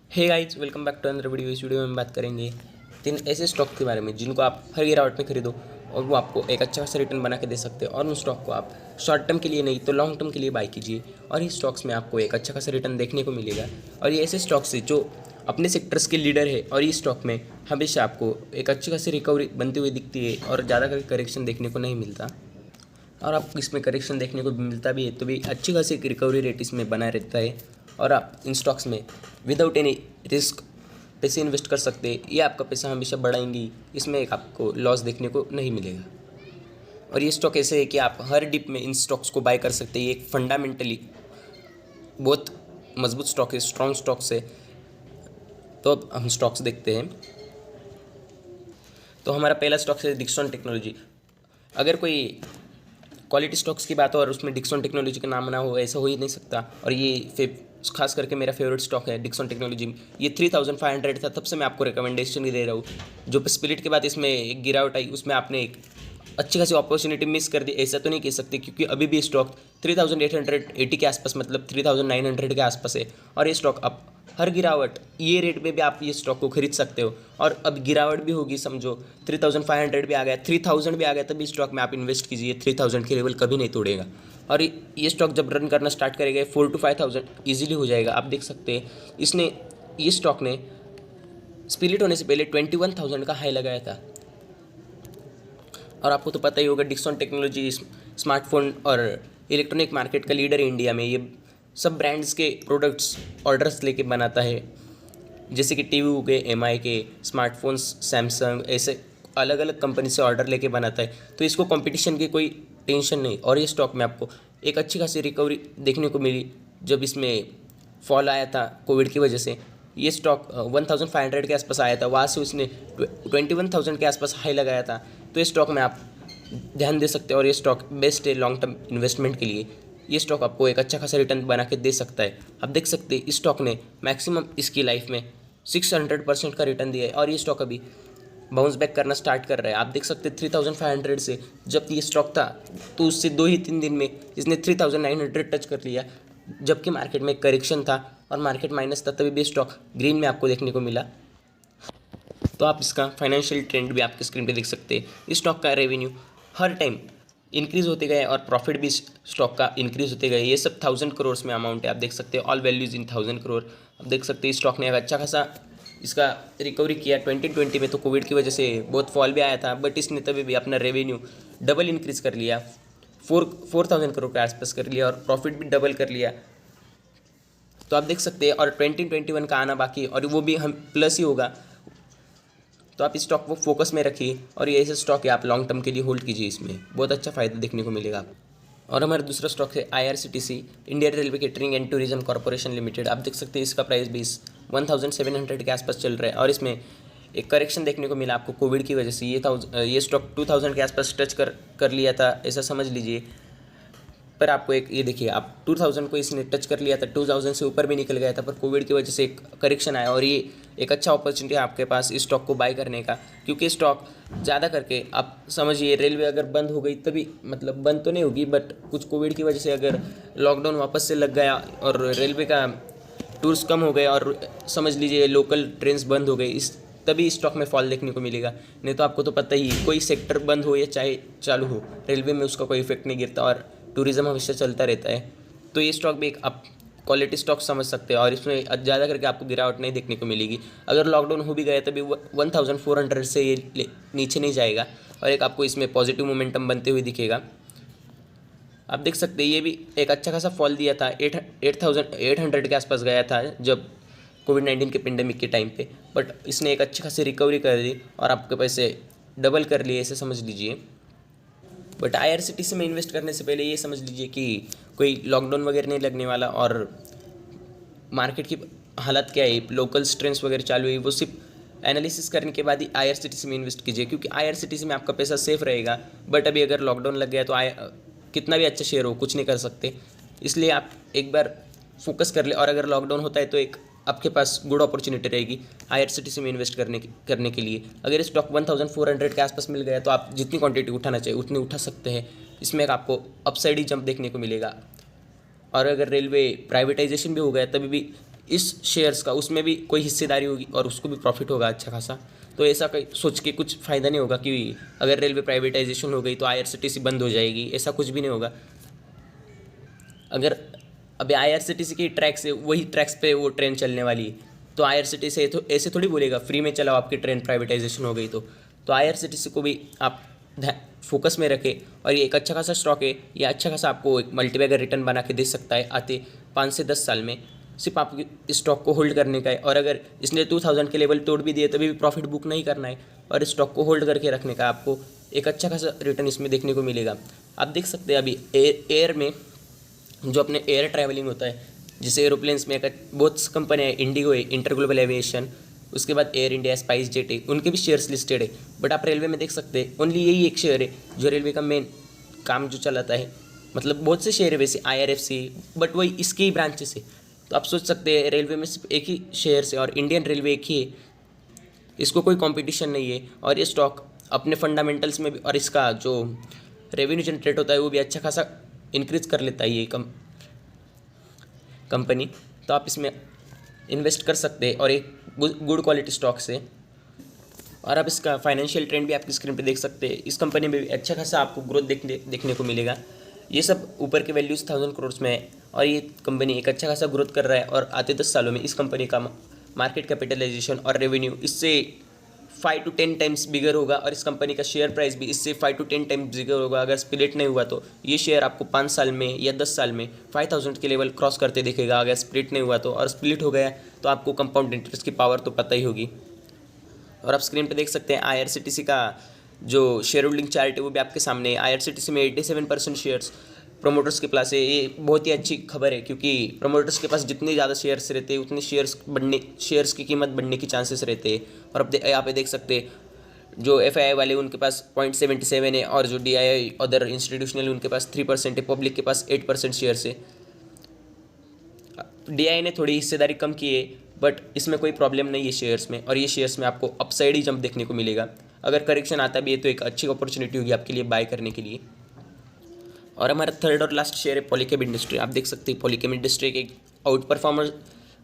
Hey guys, welcome back to another video. इस video में हम बात करेंगे 3 ऐसे स्टॉक के बारे में जिनको आप हर गिरावट में खरीदो और वो आपको एक अच्छा खासा रिटर्न बना के दे सकते हैं। और उन स्टॉक को आप शॉर्ट टर्म के लिए नहीं तो लॉन्ग टर्म के लिए बाय कीजिए और इस स्टॉक्स में आपको एक अच्छा खासा रिटर्न देखने को मिलेगा। और ये ऐसे स्टॉक्स है जो अपने सेक्टर्स के लीडर है और इस स्टॉक में हमेशा आपको एक अच्छी खासी रिकवरी बनती हुई दिखती है और ज़्यादा करेक्शन देखने को नहीं मिलता। और आपको इसमें करेक्शन देखने को मिलता भी है तो भी अच्छी खासी रिकवरी रेट इसमें बना रहता है। और आप इन स्टॉक्स में विदाउट एनी रिस्क पैसे इन्वेस्ट कर सकते हैं। ये आपका पैसा हमेशा बढ़ाएंगी, इसमें एक आपको लॉस देखने को नहीं मिलेगा। और ये स्टॉक ऐसे है कि आप हर डिप में इन स्टॉक्स को बाय कर सकते हैं। ये एक फंडामेंटली बहुत मजबूत स्टॉक है, स्ट्रॉन्ग स्टॉक्स है। तो अब हम स्टॉक्स देखते हैं। तो हमारा पहला स्टॉक है डिक्सन टेक्नोलॉजी। अगर कोई क्वालिटी स्टॉक्स की बात हो और उसमें डिक्सन टेक्नोलॉजी का नाम ना हो, ऐसा हो ही नहीं सकता। और ये खास करके मेरा फेवरेट स्टॉक है डिक्सन टेक्नोलॉजी। ये 3500 था, तब से मैं आपको रिकमेंडेशन ही दे रहा हूँ। जो स्प्लिट के बाद इसमें एक गिरावट आई, उसमें आपने एक अच्छी खासी अपॉर्चुनिटी मिस कर दी, ऐसा तो नहीं कह सकते क्योंकि अभी भी स्टॉक 3880 के आसपास मतलब 3900 के आसपास है। और ये स्टॉक अब हर गिरावट ये रेट में भी आप ये स्टॉक को खरीद सकते हो। और अब गिरावट भी होगी, समझो 3500 भी आ गया, 3000 भी आ गया, तभी स्टॉक में आप इन्वेस्ट कीजिए। 3000 के लेवल कभी नहीं तोड़ेगा। और ये स्टॉक जब रन करना स्टार्ट करेगा 4 to 5000 ईजिली हो जाएगा। आप देख सकते हैं ये स्टॉक ने स्प्लिट होने से पहले 21,000 का हाई लगाया था। और आपको तो पता ही होगा डिक्सन टेक्नोलॉजी स्मार्टफोन और इलेक्ट्रॉनिक मार्केट का लीडर है इंडिया में। ये सब ब्रांड्स के प्रोडक्ट्स ऑर्डर्स लेके बनाता है, जैसे कि टीवी हो गए एमआई के, स्मार्टफोन्स सैमसंग, ऐसे अलग अलग कंपनी से ऑर्डर लेके बनाता है। तो इसको कंपटीशन की कोई टेंशन नहीं। और ये स्टॉक में आपको एक अच्छी खासी रिकवरी देखने को मिली जब इसमें फॉल आया था कोविड की वजह से। ये स्टॉक 1500 के आसपास आया था, वहाँ से उसने 21,000 के आसपास हाई लगाया था। तो इस स्टॉक में आप ध्यान दे सकते हैं और ये स्टॉक बेस्ट है लॉन्ग टर्म इन्वेस्टमेंट के लिए। ये स्टॉक आपको एक अच्छा खासा रिटर्न बना के दे सकता है। आप देख सकते हैं इस स्टॉक ने मैक्सिमम इसकी लाइफ में 600% का रिटर्न दिया है। और ये स्टॉक अभी बाउंस बैक करना स्टार्ट कर रहा है। आप देख सकते हैं 3500 से जब ये स्टॉक था तो उससे 2 ही 3 दिन में इसने 3900 टच कर लिया, जबकि मार्केट में करेक्शन था और मार्केट माइनस था, तभी भी स्टॉक ग्रीन में आपको देखने को मिला। तो आप इसका फाइनेंशियल ट्रेंड भी आपके स्क्रीन पे देख सकते हैं। इस स्टॉक का रेवेन्यू हर टाइम इंक्रीज होते गए और प्रॉफिट भी स्टॉक का इंक्रीज होते गए। ये सब 1000 करोड़ में अमाउंट है। आप देख सकते हैं ऑल वैल्यूज इन 1000 करोड़। आप देख सकते हैं स्टॉक ने एक अच्छा खासा इसका रिकवरी किया। 2020 में तो कोविड की वजह से बहुत फॉल भी आया था, बट इसने तभी भी अपना रेवेन्यू डबल इंक्रीज कर लिया, 4000 करोड़ के आसपास कर लिया और प्रॉफिट भी डबल कर लिया। तो आप देख सकते हैं और 2021 का आना बाकी और वो भी हम प्लस ही होगा। तो आप इस स्टॉक को फोकस में रखिए और ये ऐसे स्टॉक है आप लॉन्ग टर्म के लिए होल्ड कीजिए, इसमें बहुत अच्छा फायदा देखने को मिलेगा। और हमारा दूसरा स्टॉक है IRCTC, Indian railway catering and tourism corporation limited. आप देख सकते हैं इसका प्राइस भी 1700 के आसपास चल रहा है और इसमें एक करेक्शन देखने को मिला आपको कोविड की वजह से। ये स्टॉक 2000 के आसपास टच कर लिया था, ऐसा समझ लीजिए। पर आपको एक ये देखिए, आप 2000 को इसने टच कर लिया था, 2000 से ऊपर भी निकल गया था, पर कोविड की वजह से एक करेक्शन आया। और ये एक अच्छा अपॉर्चुनिटी है आपके पास इस स्टॉक को बाय करने का, क्योंकि स्टॉक ज़्यादा करके आप समझिए रेलवे अगर बंद हो गई तभी, मतलब बंद तो नहीं होगी बट कुछ कोविड की वजह से अगर लॉकडाउन वापस से लग गया और रेलवे का टूर्स कम हो गए और समझ लीजिए लोकल ट्रेन्स बंद हो गई, तभी स्टॉक में फॉल देखने को मिलेगा। नहीं तो आपको तो पता ही, कोई सेक्टर बंद हो या चाहे चालू हो, रेलवे में उसका कोई इफेक्ट नहीं गिरता और टूरिज्म हमेशा चलता रहता है। तो ये स्टॉक भी एक आप क्वालिटी स्टॉक समझ सकते हैं और इसमें ज़्यादा करके आपको गिरावट नहीं देखने को मिलेगी। अगर लॉकडाउन हो भी गया तभी 1400 से ये नीचे नहीं जाएगा और एक आपको इसमें पॉजिटिव मोमेंटम बनते हुए दिखेगा। आप देख सकते हैं ये भी एक अच्छा खासा फॉल दिया था, 8800 के आसपास गया था जब कोविड-19 के पेंडेमिक के टाइम पे, बट इसने एक अच्छी खासी रिकवरी कर दी और आपके पैसे डबल कर लिए, ऐसे समझ लीजिए। बट IRCTC में इन्वेस्ट करने से पहले ये समझ लीजिए कि कोई लॉकडाउन वगैरह नहीं लगने वाला और मार्केट की हालत क्या है, लोकल ट्रेंड्स वगैरह चालू है, वो सिर्फ एनालिसिस करने के बाद ही IRCTC में इन्वेस्ट कीजिए, क्योंकि IRCTC में आपका पैसा सेफ रहेगा। बट अभी अगर लॉकडाउन लग गया तो कितना भी अच्छा शेयर हो कुछ नहीं कर सकते, इसलिए आप एक बार फोकस कर ले। और अगर लॉकडाउन होता है तो एक आपके पास गुड अपॉर्चुनिटी रहेगी IRCTC में इन्वेस्ट करने के लिए। अगर स्टॉक 1400 के आसपास मिल गया तो आप जितनी क्वांटिटी उठाना चाहिए उतनी उठा सकते हैं। इसमें एक आपको अपसाइड ही जंप देखने को मिलेगा। और अगर रेलवे प्राइवेटाइजेशन भी हो गया तभी भी इस शेयर्स का उसमें भी कोई हिस्सेदारी होगी और उसको भी प्रॉफिट होगा अच्छा खासा। तो ऐसा कहीं सोच के कुछ फ़ायदा नहीं होगा कि अगर रेलवे प्राइवेटाइजेशन हो गई तो आईआरसीटीसी बंद हो जाएगी, ऐसा कुछ भी नहीं होगा। अगर अभी आईआरसीटीसी के ट्रैक से वही ट्रैक्स पे वो ट्रेन चलने वाली है, तो आईआरसीटीसी तो ऐसे थोड़ी बोलेगा फ्री में चलाओ आपकी ट्रेन प्राइवेटाइजेशन हो गई तो आईआरसीटीसी को भी आप फोकस में रखें। और ये एक अच्छा खासा स्टॉक है, ये अच्छा खासा आपको एक मल्टीबैगर रिटर्न बना के दे सकता है आते 5 से 10 साल में। सिर्फ आपको इस स्टॉक को होल्ड करने का है, और अगर इसने 2000 के लेवल तोड़ भी दिए तभी भी प्रॉफिट बुक नहीं करना है और इस स्टॉक को होल्ड करके रखने का, आपको एक अच्छा खासा रिटर्न इसमें देखने को मिलेगा। आप देख सकते हैं अभी एयर में जो अपने एयर ट्रैवलिंग होता है, जैसे एरोप्लेन्स में बहुत कंपनियाँ है, इंडिगो है, इंटर ग्लोबल एविएशन, उसके बाद एयर इंडिया, स्पाइस जेट है, उनके भी शेयर्स लिस्टेड है। बट आप रेलवे में देख सकते हैं ओनली यही एक शेयर है जो रेलवे का मेन काम जो चलाता है। मतलब बहुत से शेयर है वैसे आईआरएफसी, बट वही इसके ही ब्रांचेस है। तो आप सोच सकते हैं रेलवे में सिर्फ एक ही शेयर है और इंडियन रेलवे एक ही है, इसको कोई कंपटीशन नहीं है। और ये स्टॉक अपने फंडामेंटल्स में भी और इसका जो रेवेन्यू जनरेट होता है वो भी अच्छा खासा इंक्रीज कर लेता है ये कंपनी। तो आप इसमें इन्वेस्ट कर सकते हैं और एक गुड क्वालिटी स्टॉक से। और आप इसका फाइनेंशियल ट्रेंड भी आपकी स्क्रीन पे देख सकते हैं। इस कंपनी में भी अच्छा खासा आपको ग्रोथ देखने को मिलेगा। ये सब ऊपर के वैल्यूज़ 1000 करोड़ में है और ये कंपनी एक अच्छा खासा ग्रोथ कर रहा है और आते 10 सालों में इस कंपनी का मार्केट कैपिटलाइजेशन और रेवेन्यू इससे 5 to 10 टाइम्स बिगर होगा और इस कंपनी का शेयर प्राइस भी इससे 5 to 10 टाइम्स बिगर होगा। अगर स्प्लिट नहीं हुआ तो ये शेयर आपको 5 साल में या 10 साल में 5000 के लेवल क्रॉस करते दिखेगा। अगर स्प्लिट नहीं हुआ तो, और स्प्लिट हो गया तो आपको कंपाउंड इंटरेस्ट की पावर तो पता ही होगी। और आप स्क्रीन पे देख सकते हैं आईआरसीटीसी का जो शेयर होल्डिंग चार्ट है वो भी आपके सामने है। आईआरसीटीसी में 87% शेयर्स प्रोमोटर्स के पास है। ये बहुत ही अच्छी खबर है क्योंकि प्रोमोटर्स के पास जितने ज़्यादा शेयर्स रहते हैं उतने शेयर्स की कीमत बढ़ने की चांसेस रहते हैं। और अब यहाँ पे देख सकते हैं जो एफआईआई वाले उनके पास 0.77 है और जो डीआईआई अदर इंस्टीट्यूशनल उनके पास 3% है, पब्लिक के पास 8% शेयर्स है। डीआईआई ने थोड़ी हिस्सेदारी कम की है बट इसमें कोई प्रॉब्लम नहीं है शेयर्स में, और ये शेयर्स में आपको अपसाइड ही जंप देखने को मिलेगा। अगर करेक्शन आता भी है तो एक अच्छी अपॉर्चुनिटी होगी आपके लिए बाय करने के लिए। और हमारा थर्ड और लास्ट शेयर है पॉलीकैब इंडस्ट्री। आप देख सकते हैं पॉलीकैब इंडस्ट्री एक आउट परफॉर्मर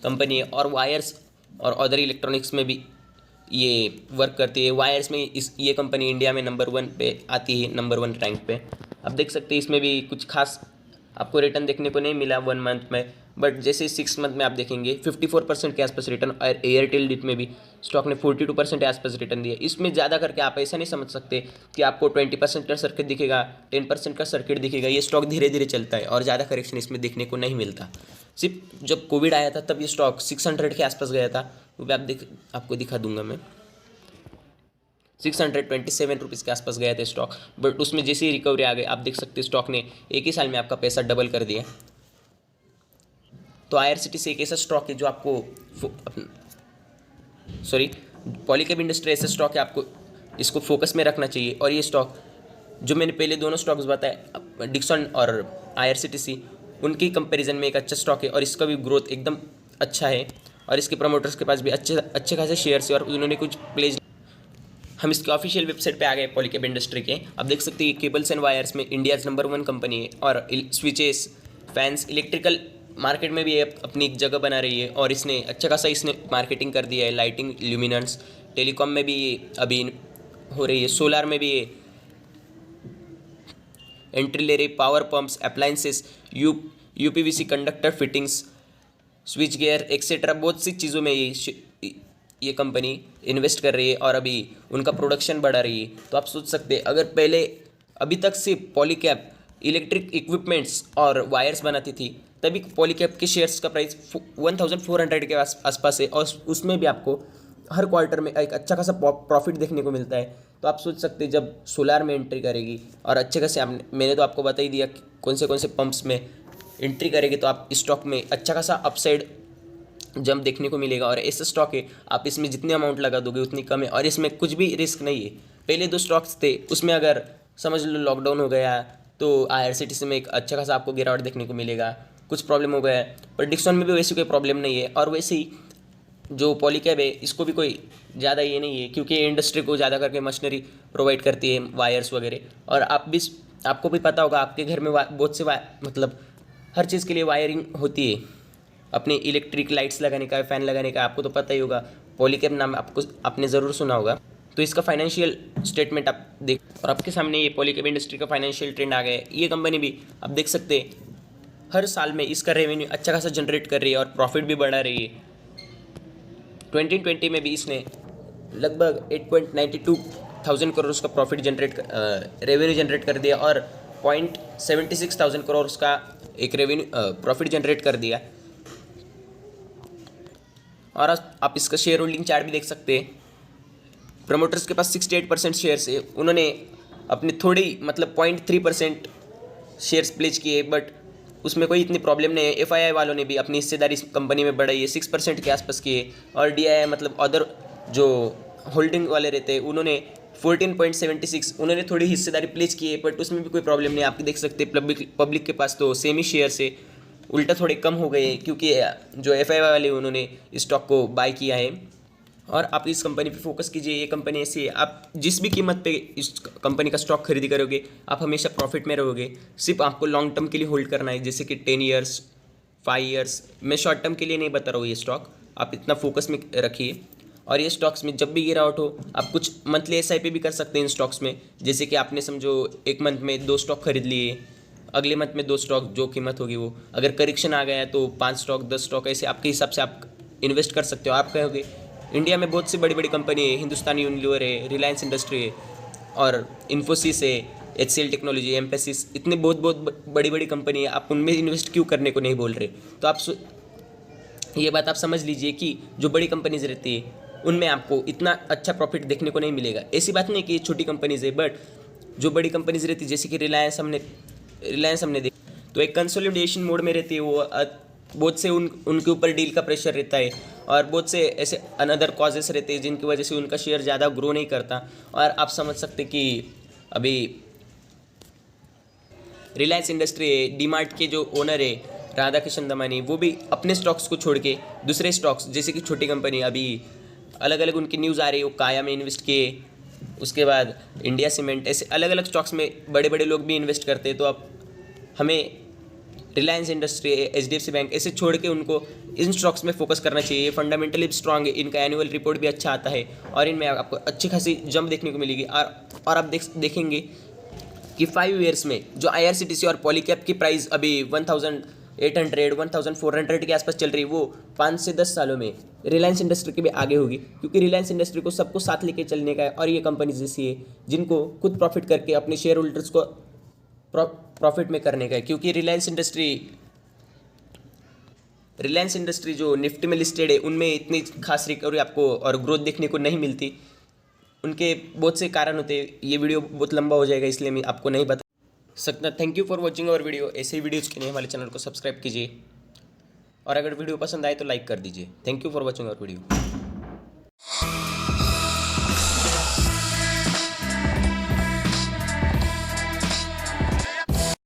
कंपनी है और वायर्स और अदर इलेक्ट्रॉनिक्स में भी ये वर्क करती है। वायर्स में ये कंपनी इंडिया में नंबर 1 पे आती है, नंबर 1 रैंक पे। आप देख सकते हैं इसमें भी कुछ खास आपको रिटर्न देखने को नहीं मिला 1 मंथ में, बट जैसे 6 मंथ में आप देखेंगे 54% के आसपास रिटर्न। और एयरटेल डिट में भी स्टॉक ने 42% के आसपास रिटर्न दिया। इसमें ज़्यादा करके आप ऐसा नहीं समझ सकते कि आपको 20% का सर्किट दिखेगा, 10% का सर्किट दिखेगा। ये स्टॉक धीरे धीरे चलता है और ज़्यादा करेक्शन इसमें देखने को नहीं मिलता। सिर्फ जब कोविड आया था तब ये स्टॉक 600 के आसपास गया था, वो भी आपको दिखा दूंगा मैं। 627 रुपीज़ के आसपास गया था स्टॉक, बट उसमें जैसे ही रिकवरी आ गई आप देख सकते हैं स्टॉक ने एक ही साल में आपका पैसा डबल कर दिया। तो आईआरसीटीसी एक ऐसा स्टॉक है जो आपको पॉलीकैब इंडस्ट्री ऐसा स्टॉक है आपको इसको फोकस में रखना चाहिए। और ये स्टॉक जो मैंने पहले दोनों स्टॉक्स बताए डिक्सन और आईआरसीटीसी, उनकी कंपैरिजन में एक अच्छा स्टॉक है और इसका भी ग्रोथ एकदम अच्छा है और इसके प्रमोटर्स के पास भी अच्छे खासे शेयर्स है और उन्होंने कुछ प्लेज। हम इसके ऑफिशियल वेबसाइट पे आ गए पॉलीकैब इंडस्ट्री के। आप देख सकते हैं केबल्स एंड वायर्स में इंडियाज़ नंबर 1 कंपनी है और स्विचेस, फैंस, इलेक्ट्रिकल मार्केट में भी ये अपनी एक जगह बना रही है और इसने अच्छा खासा मार्केटिंग कर दिया है। लाइटिंग, ल्यूमिनेंस, टेलीकॉम में भी अभी हो रही है, सोलार में भी एंट्री ले रही, power pumps, appliances, UPVC conductor fittings, switch gear etcetera बहुत सी चीज़ों में ये कंपनी इन्वेस्ट कर रही है और अभी उनका प्रोडक्शन बढ़ा रही है। तो आप सोच सकते हैं अगर पहले अभी तक से पॉलीकैब इलेक्ट्रिक इक्विपमेंट्स और वायर्स बनाती थी तभी पॉलीकैब के शेयर्स का प्राइस 1400 के आसपास है और उसमें भी आपको हर क्वार्टर में एक अच्छा खासा प्रॉफिट देखने को मिलता है। तो आप सोच सकते हैं जब सोलार में एंट्री करेगी और अच्छे खासे मैंने तो आपको बता ही दिया कौन से पंप्स में एंट्री करेगी तो आप स्टॉक में अच्छा खासा अपसाइड जंप देखने को मिलेगा। और ऐसा स्टॉक है आप इसमें जितनी अमाउंट लगा दोगे उतनी कम है और इसमें कुछ भी रिस्क नहीं है। पहले 2 स्टॉक्स थे उसमें अगर समझ लो लॉकडाउन हो गया तो आईआरसीटीसी में एक अच्छा खासा आपको गिरावट देखने को मिलेगा, कुछ प्रॉब्लम हो गया है। पर डिक्सन में भी वैसी कोई प्रॉब्लम नहीं है और वैसे ही जो पॉलीकैब है इसको भी कोई ज़्यादा ये नहीं है क्योंकि इंडस्ट्री को ज़्यादा करके मशीनरी प्रोवाइड करती है, वायर्स वगैरह। और आपको भी पता होगा आपके घर में बहुत से मतलब हर चीज़ के लिए वायरिंग होती है। अपने इलेक्ट्रिक लाइट्स लगाने का, फ़ैन लगाने का, आपको तो पता ही होगा, पॉलीकैब नाम आपको आपने ज़रूर सुना होगा। तो इसका फाइनेंशियल स्टेटमेंट आप देख, और आपके सामने ये पॉलीकैब इंडस्ट्री का फाइनेंशियल ट्रेंड आ गया है। ये कंपनी भी आप देख सकते हैं हर साल में इसका रेवेन्यू अच्छा खासा जनरेट कर रही है और प्रॉफिट भी बढ़ा रही है। 2020 में भी इसने लगभग 8.92 थाउजेंड करोड़ का प्रॉफिट रेवेन्यू जनरेट कर दिया और 0.76 थाउजेंड करोड़ का एक रेवेन्यू प्रॉफिट जनरेट कर दिया। और आप इसका शेयर होल्डिंग चार्ट भी देख सकते हैं। प्रमोटर्स के पास 68% शेयर्स है। उन्होंने अपने थोड़े ही मतलब 0.3% शेयर्स प्लेज किए, बट उसमें कोई इतनी प्रॉब्लम नहीं है। FII वालों ने भी अपनी हिस्सेदारी कंपनी में बढ़ाई है, 6% के आसपास की है। और DII मतलब अदर जो होल्डिंग वाले रहते हैं उन्होंने 14.76 उन्होंने थोड़ी हिस्सेदारी प्लेज की है, बट उसमें भी कोई प्रॉब्लम नहीं। आप देख सकते हैं पब्लिक के पास तो सेम ही शेयर से उल्टा थोड़े कम हो गए क्योंकि जो FII वाले उन्होंने स्टॉक को बाय किया है। और आप इस कंपनी पे फोकस कीजिए। ये कंपनी ऐसी है, आप जिस भी कीमत पे इस कंपनी का स्टॉक खरीदी करोगे आप हमेशा प्रॉफिट में रहोगे। सिर्फ आपको लॉन्ग टर्म के लिए होल्ड करना है, जैसे कि 10 ईयर्स 5 ईयर्स। मैं शॉर्ट टर्म के लिए नहीं बता रहा हूँ ये स्टॉक, आप इतना फोकस में रखिए। और ये स्टॉक्स में जब भी गिरावट हो आप कुछ मंथली SIP भी कर सकते हैं इन स्टॉक्स में। जैसे कि आपने समझो एक मंथ में 2 स्टॉक खरीद लिए, अगले मंथ में 2 स्टॉक, जो कीमत होगी वो। अगर करेक्शन आ गया है तो 5 स्टॉक 10 स्टॉक, ऐसे आपके हिसाब से आप इन्वेस्ट कर सकते हो। आप कहोगे इंडिया में बहुत सी बड़ी बड़ी कंपनी है, हिंदुस्तान यूनिलीवर है, रिलायंस इंडस्ट्री है और इन्फोसिस है, HCL टेक्नोलॉजी, एम्फेसिस, इतने बहुत बड़ी बड़ी कंपनी है। आप उनमें इन्वेस्ट क्यों करने को नहीं बोल रहे? तो आप ये बात आप समझ लीजिए कि जो बड़ी कंपनीज रहती है उनमें आपको इतना अच्छा प्रॉफिट देखने को नहीं मिलेगा। ऐसी बात नहीं कि ये छोटी कंपनीज है, बट जो बड़ी कंपनीज रहती है जैसे कि रिलायंस हमने देखा तो एक कंसोलिडेशन मोड में रहती है। वो बहुत से उनके ऊपर डील का प्रेशर रहता है और बहुत से ऐसे अनदर कॉजेस रहते हैं जिनकी वजह से उनका शेयर ज़्यादा ग्रो नहीं करता। और आप समझ सकते कि अभी रिलायंस इंडस्ट्री है, डीमार्ट के जो ओनर है राधा किशन दमानी, वो भी अपने स्टॉक्स को छोड़ के दूसरे स्टॉक्स जैसे कि छोटी कंपनी, अभी अलग अलग उनकी न्यूज़ आ रही है, वो काया में इन्वेस्ट किए, उसके बाद इंडिया सीमेंट, ऐसे अलग अलग स्टॉक्स में बड़े बड़े लोग भी इन्वेस्ट करते हैं। तो अब हमें रिलायंस इंडस्ट्री, HDFC बैंक ऐसे छोड़ के उनको इन स्टॉक्स में फोकस करना चाहिए। फंडामेंटली स्ट्रांग है, इनका एनुअल रिपोर्ट भी अच्छा आता है और इनमें आपको अच्छी खासी जंप देखने को मिलेगी। और आप देखेंगे कि 5 ईयर्स में जो IRCTC और पॉलीकैब की प्राइस अभी 1800 1400 के आसपास चल रही है, वो 5 से 10 सालों में रिलायंस इंडस्ट्री के भी आगे होगी, क्योंकि रिलायंस इंडस्ट्री को सबको साथ लेके चलने का है। और ये कंपनी जैसी है जिनको खुद प्रॉफिट करके अपने शेयर होल्डर्स को प्रॉफिट में करने का है। क्योंकि रिलायंस इंडस्ट्री जो निफ्टी में लिस्टेड है उनमें इतनी खास रिकवरी आपको और ग्रोथ देखने को नहीं मिलती। उनके बहुत से कारण होते हैं। ये वीडियो बहुत लंबा हो जाएगा इसलिए मैं आपको नहीं बता सकता। Thank you for watching our video. ऐसे ही वीडियोज़ के लिए हमारे चैनल को सब्सक्राइब कीजिए और अगर वीडियो पसंद आए तो लाइक कर दीजिए। Thank you for watching our video.